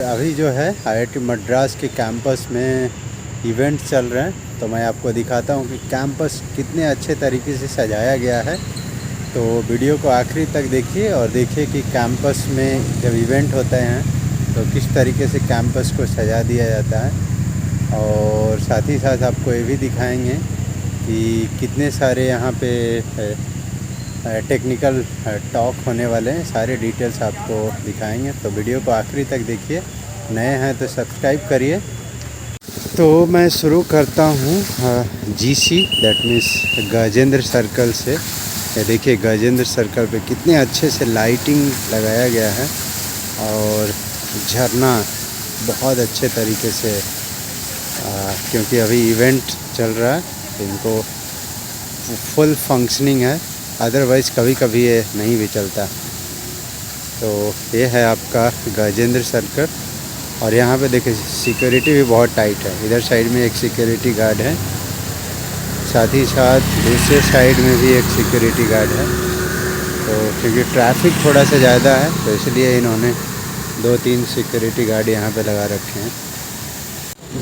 अभी जो है आईआईटी मद्रास के कैंपस में इवेंट चल रहे हैं, तो मैं आपको दिखाता हूँ कि कैंपस कितने अच्छे तरीके से सजाया गया है। तो वीडियो को आखिरी तक देखिए और देखिए कि कैंपस में जब इवेंट होते हैं तो किस तरीके से कैंपस को सजा दिया जाता है। और साथ ही साथ आपको ये भी दिखाएंगे कि कितने सारे यहाँ पे टेक्निकल टॉक होने वाले हैं। सारे डिटेल्स आपको दिखाएंगे, तो वीडियो को आखिरी तक देखिए। नए हैं तो सब्सक्राइब करिए। तो मैं शुरू करता हूँ GC that means Gajendra circle से। ये देखिए गजेंद्र सर्कल पे कितने अच्छे से लाइटिंग लगाया गया है और झरना बहुत अच्छे तरीके से क्योंकि अभी इवेंट चल रहा है तो इनको फुल फंक्शनिंग है, अदरवाइज़ कभी कभी ये नहीं भी चलता। तो ये है आपका गजेंद्र सर्कल और यहाँ पे देखिए सिक्योरिटी भी बहुत टाइट है। इधर साइड में एक सिक्योरिटी गार्ड है, साथ ही साथ दूसरे साइड में भी एक सिक्योरिटी गार्ड है। तो क्योंकि ट्रैफिक थोड़ा सा ज़्यादा है तो इसलिए इन्होंने 2-3 सिक्योरिटी गार्ड यहाँ पे लगा रखे हैं।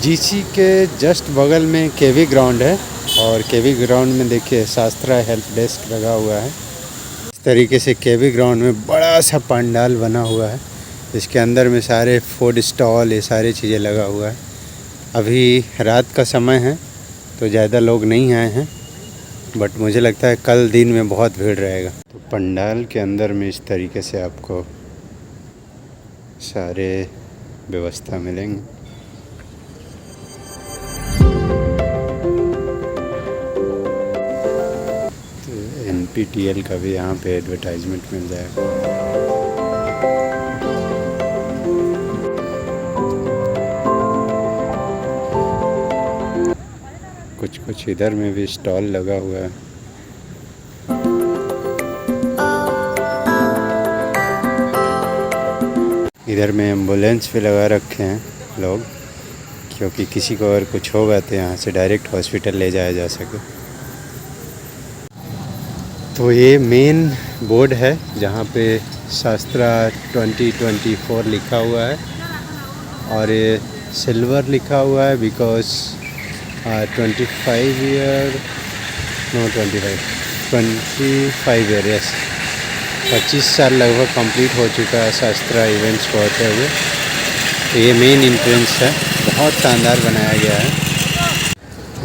जीसी के जस्ट बगल में केवी ग्राउंड है और केवी ग्राउंड में देखिए शास्त्रा हेल्प डेस्क लगा हुआ है। इस तरीके से केवी ग्राउंड में बड़ा सा पंडाल बना हुआ है, इसके अंदर में सारे फूड स्टॉल ये सारी चीज़ें लगा हुआ है। अभी रात का समय है तो ज़्यादा लोग नहीं आए हैं, बट मुझे लगता है कल दिन में बहुत भीड़ रहेगा। तो पंडाल के अंदर में इस तरीके से आपको सारे व्यवस्था मिलेंगे। NPTEL का भी यहाँ पे एडवर्टाइजमेंट मिल जाएगा। कुछ इधर में भी स्टॉल लगा हुआ है। इधर में एम्बुलेंस भी लगा रखे हैं लोग, क्योंकि किसी को अगर कुछ होगा तो यहाँ से डायरेक्ट हॉस्पिटल ले जाया जा सके। तो ये मेन बोर्ड है जहाँ पे शास्त्रा 2024 लिखा हुआ है और ये सिल्वर लिखा हुआ है बिकॉज 25 ईयर यस 25 साल लगभग कंप्लीट हो चुका है शास्त्रा इवेंट्स को होते हुए। तो ये मेन एंट्रेंस है, बहुत शानदार बनाया गया है।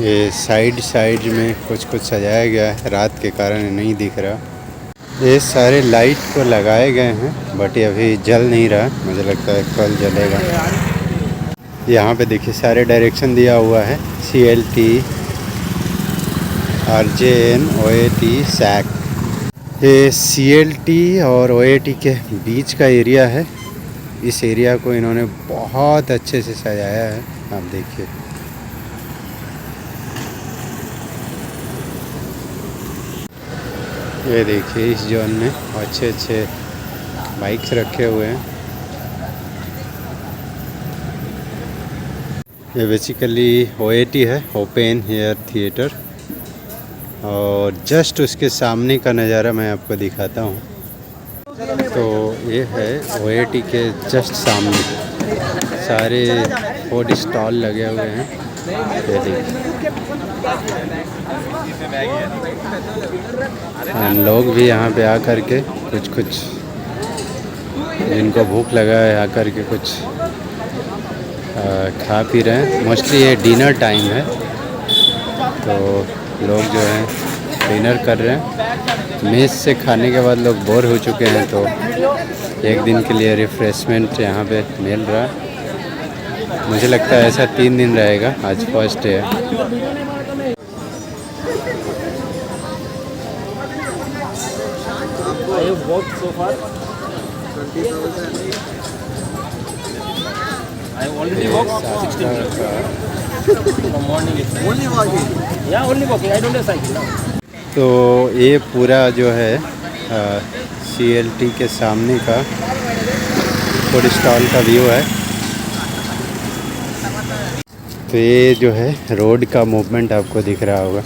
ये साइड में कुछ सजाया गया है, रात के कारण नहीं दिख रहा। ये सारे लाइट को लगाए गए हैं बट ये अभी जल नहीं रहा, मुझे लगता है कल जलेगा। यहाँ पे देखिए सारे डायरेक्शन दिया हुआ है, CLT RJN OAT SAC। ये CLT और OAT के बीच का एरिया है। इस एरिया को इन्होंने बहुत अच्छे से सजाया है, आप देखिए। ये देखिए इस जोन में अच्छे बाइक्स रखे हुए हैं। ये बेसिकली OAT है, ओपन एयर थिएटर, और जस्ट उसके सामने का नज़ारा मैं आपको दिखाता हूँ। तो ये है OAT के जस्ट सामने सारे फूड स्टॉल लगे हुए हैं। ये देखिए लोग भी यहाँ पे आकर के कुछ जिनको भूख लगा है आकर के कुछ खा पी रहे हैं। मोस्टली ये डिनर टाइम है तो लोग जो है डिनर कर रहे हैं। मेस से खाने के बाद लोग बोर हो चुके हैं तो एक दिन के लिए रिफ़्रेशमेंट यहाँ पे मिल रहा है। मुझे लगता है ऐसा 3 दिन रहेगा, आज फर्स्ट डे है। So far, 20,000. I already walked 60 from morning. Only walking? Yeah, only walking. I don't have cycle now. तो ये पूरा जो है CLT के सामने का फूड स्टॉल का व्यू है। तो ये जो है रोड का मूवमेंट आपको दिख रहा होगा।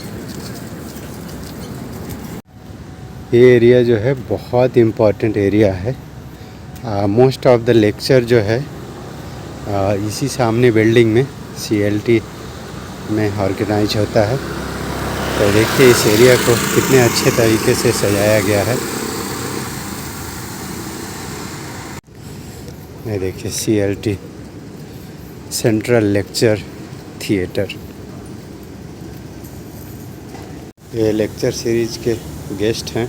ये एरिया जो है बहुत इम्पॉर्टेंट एरिया है। मोस्ट ऑफ द लेक्चर जो है इसी सामने बिल्डिंग में CLT में ऑर्गेनाइज होता है। तो देखिए इस एरिया को कितने अच्छे तरीके से सजाया गया है। ये देखिए CLT सेंट्रल लेक्चर थिएटर। ये लेक्चर सीरीज के गेस्ट हैं।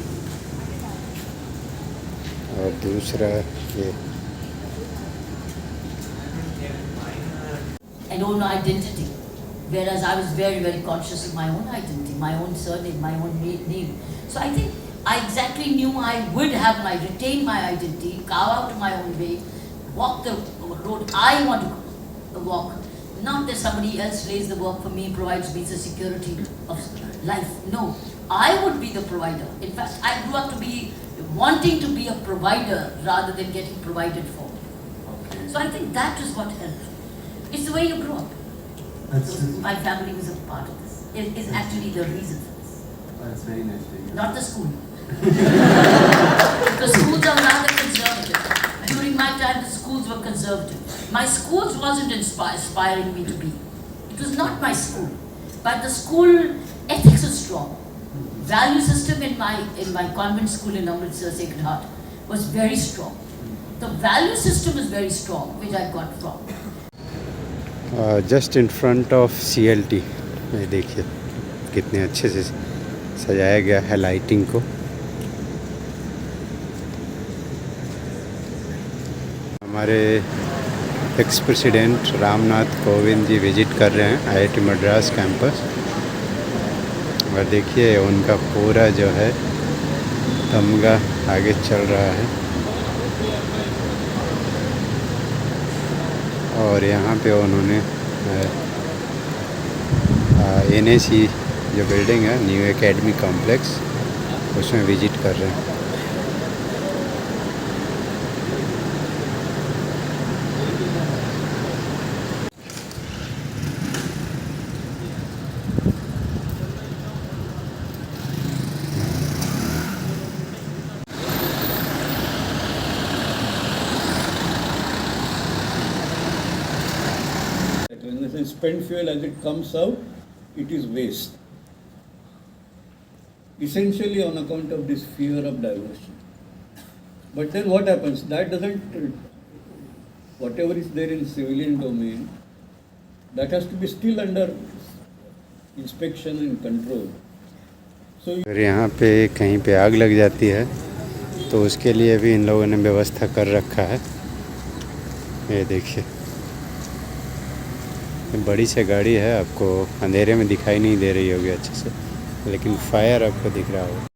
और दूसरा ये I don't know identity. Whereas I was very, very conscious of my own identity, my own surname, my own name. So I think I exactly knew I would have retain my identity, carve out my own way, walk the road I want to walk. Not that somebody else lays the work for me, provides me the security of life. No, I would be the provider. In fact, I grew up to be wanting to be a provider rather than getting provided for. So I think that is what helped. It's the way you grow up. My family was a part of this. It is actually the reason for this. That's very nice to hear. Not the school. The schools are rather conservative. During my time, the schools were conservative. My schools wasn't inspiring me to be. It was not my school. But the school ethics was strong. Value system in my convent school in Amritsar Sacred Heart was very strong. The value system is very strong, which I got from. Just in front of CLT ये देखिए कितने अच्छे से सजाया गया है lighting को। हमारे ex president Ramnath Kovind ji visit कर रहे हैं IIT मद्रास कैंपस। और देखिए उनका पूरा जो है तमगा आगे चल रहा है। और यहाँ पे उन्होंने NAC जो बिल्डिंग है न्यू एकेडमी कॉम्प्लेक्स उसमें विजिट कर रहे हैं। When they say spent fuel as it comes out, it is waste. Essentially on account of this fear of diversion. But then what happens? That doesn't, whatever is there in civilian domain, that has to be still under inspection and control. So अगर यहाँ पे कहीं पे आग लग जाती है तो उसके लिए भी इन लोगों ने व्यवस्था कर रखा है। ये देखिए बड़ी सी गाड़ी है, आपको अंधेरे में दिखाई नहीं दे रही होगी अच्छे से, लेकिन फायर आपको दिख रहा होगा।